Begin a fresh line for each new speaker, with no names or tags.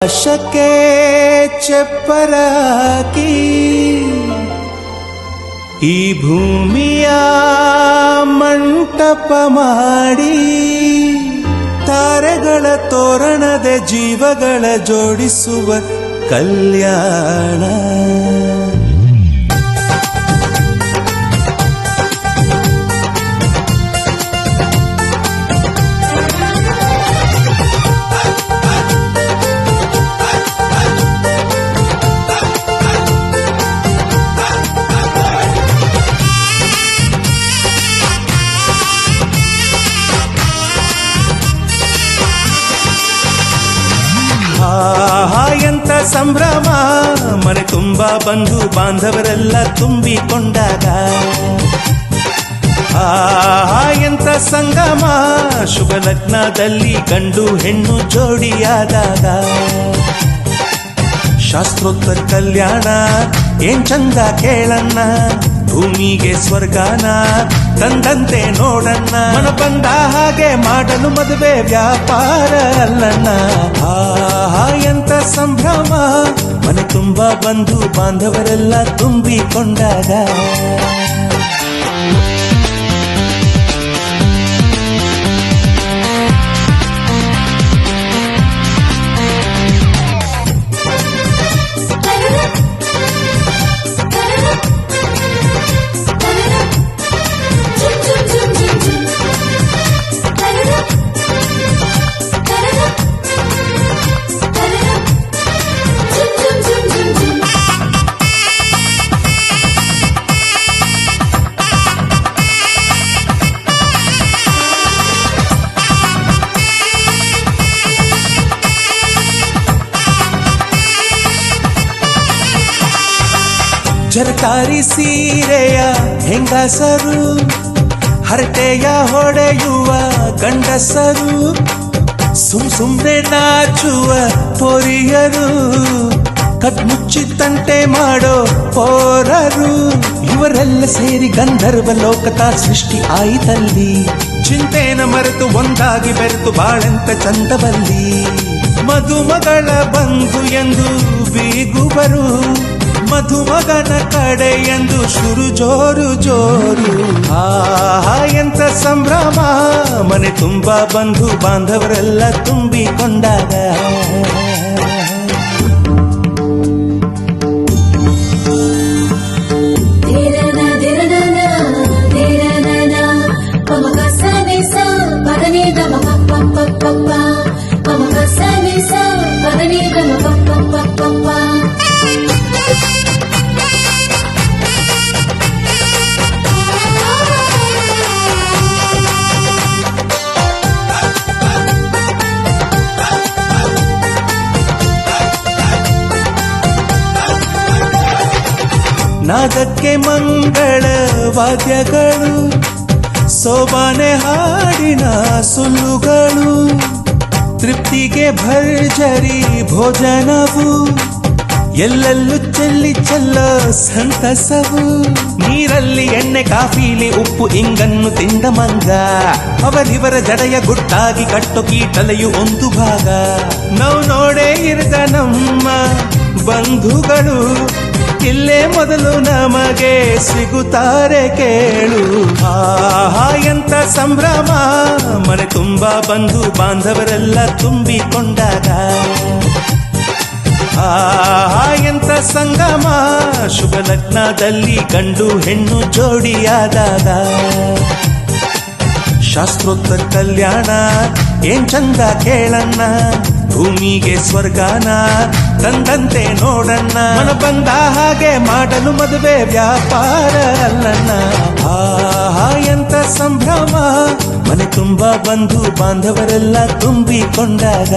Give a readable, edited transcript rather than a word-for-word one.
ಆಶಕ್ಕೆ ಚಪ್ಪರಾಕಿ ಈ ಭೂಮಿಯ ಮಂಟಪ ಮಾಡಿ ತಾರೆಗಳ ತೋರಣದ ಜೀವಗಳ ಜೋಡಿಸುವ ಕಲ್ಯಾಣ. ಎಂತ ಸಂಭ್ರಮ, ಮನೆ ತುಂಬ ಬಂಧು ಬಾಂಧವರೆಲ್ಲ ತುಂಬಿಕೊಂಡಾಗ. ಎಂತ ಸಂಗಮ, ಶುಭ ಲಗ್ನದಲ್ಲಿ ಗಂಡು ಹೆಣ್ಣು ಜೋಡಿಯಾದಾಗ. ಶಾಸ್ತ್ರೋತ್ತರ ಕಲ್ಯಾಣ ಏನ್ ಚಂದ ಕೇಳಣ್ಣ, ಭೂಮಿಗೆ ಸ್ವರ್ಗಾನ ತಂದಂತೆ ನೋಡಣ್ಣ. ಮನ ಬಂದ ಹಾಗೆ ಮಾಡಲು ಮದುವೆ ವ್ಯಾಪಾರ ಅಲ್ಲಣ್ಣ. ಎಂತ ಸಂಭ್ರಮ, ಮನೆ ತುಂಬ ಬಂಧು ಬಾಂಧವರೆಲ್ಲ ತುಂಬಿಕೊಂಡಾಗ. ಜರಕಾರಿ ಸೀರೆಯ ಹೆಂಗಸರು, ಹರಟೆಯ ಹೊಡೆಯುವ ಗಂಡಸರು, ಸುಮ್ನೆ ನಾಚುವ ಪೊರಿಯರು, ಕಟ್ಮುಚ್ಚಿ ತಂಟೆ ಮಾಡೋ ಪೋರರು, ಇವರೆಲ್ಲ ಸೇರಿ ಗಂಧರ್ವ ಲೋಕದ ಸೃಷ್ಟಿ ಆಯಿತಲ್ಲಿ. ಚಿಂತೆನ ಮರೆತು ಒಂದಾಗಿ ಬೆರೆತು ಬಾಳೆಂತ ಚಂದವಲ್ಲಿ. ಮದುಮಗಳ ಬಂಧು ಎಂದು ಬೀಗುವರು, ಮಧುಮಗನ ಕಡೆ ಎಂದು ಶುರು ಜೋರು ಜೋರು. ಎಂತ ಸಂಭ್ರಮ, ಮನೆ ತುಂಬ ಬಂಧು ಬಾಂಧವರೆಲ್ಲ ತುಂಬಿಕೊಂಡಾಗ. ನಾದಕ್ಕೆ ಮಂಗಳ ವಾದ್ಯಗಳು, ಸೋಬಾನೆ ಹಾಡಿನ ಸುಳ್ಳುಗಳು, ತೃಪ್ತಿಗೆ ಭರ್ಜರಿ ಭೋಜನವು, ಎಲ್ಲೆಲ್ಲೂ ಚೆಲ್ಲಿ ಚೆಲ್ಲೋ ಸಂತಸವು. ನೀರಲ್ಲಿ ಎಣ್ಣೆ ಕಾಫಿಲಿ ಉಪ್ಪು ಇಂಗನ್ನು ತಿಂದ ಮಂಗ, ಅವರಿವರ ಜಡೆಯ ಗುಟ್ಟಾಗಿ ಕಟ್ಟು ಕೀಟಲೆಯು ಒಂದು ಭಾಗ. ನಾವು ನೋಡೇ ಇರದ ನಮ್ಮ ಬಂಧುಗಳು, ಇಲ್ಲೇ ಮೊದಲು ನಮಗೆ ಸಿಗುತ್ತಾರೆ ಕೇಳು. ಎಂತ ಸಂಭ್ರಮ, ಮನೆ ತುಂಬ ಬಂಧು ಬಾಂಧವರೆಲ್ಲ ತುಂಬಿಕೊಂಡಾಗ. ಎಂತ ಸಂಗಮ, ಶುಭ ಲಗ್ನದಲ್ಲಿ ಗಂಡು ಹೆಣ್ಣು ಜೋಡಿಯಾದಾಗ. ಶಾಸ್ತ್ರೋತ್ತರ ಕಲ್ಯಾಣ ಏನ್ ಚಂದ ಕೇಳಣ್ಣ, ಭೂಮಿಗೆ ಸ್ವರ್ಗಾನ ತಂದಂತೆ ನೋಡಣ್ಣ. ಮನ ಬಂದ ಹಾಗೆ ಮಾಡಲು ಮದುವೆ ವ್ಯಾಪಾರ ಅಲ್ಲಣ್ಣ. ಎಂತ ಸಂಭ್ರಮ, ಮನೆ ತುಂಬ ಬಂಧು ಬಾಂಧವರೆಲ್ಲ ತುಂಬಿಕೊಂಡಾಗ.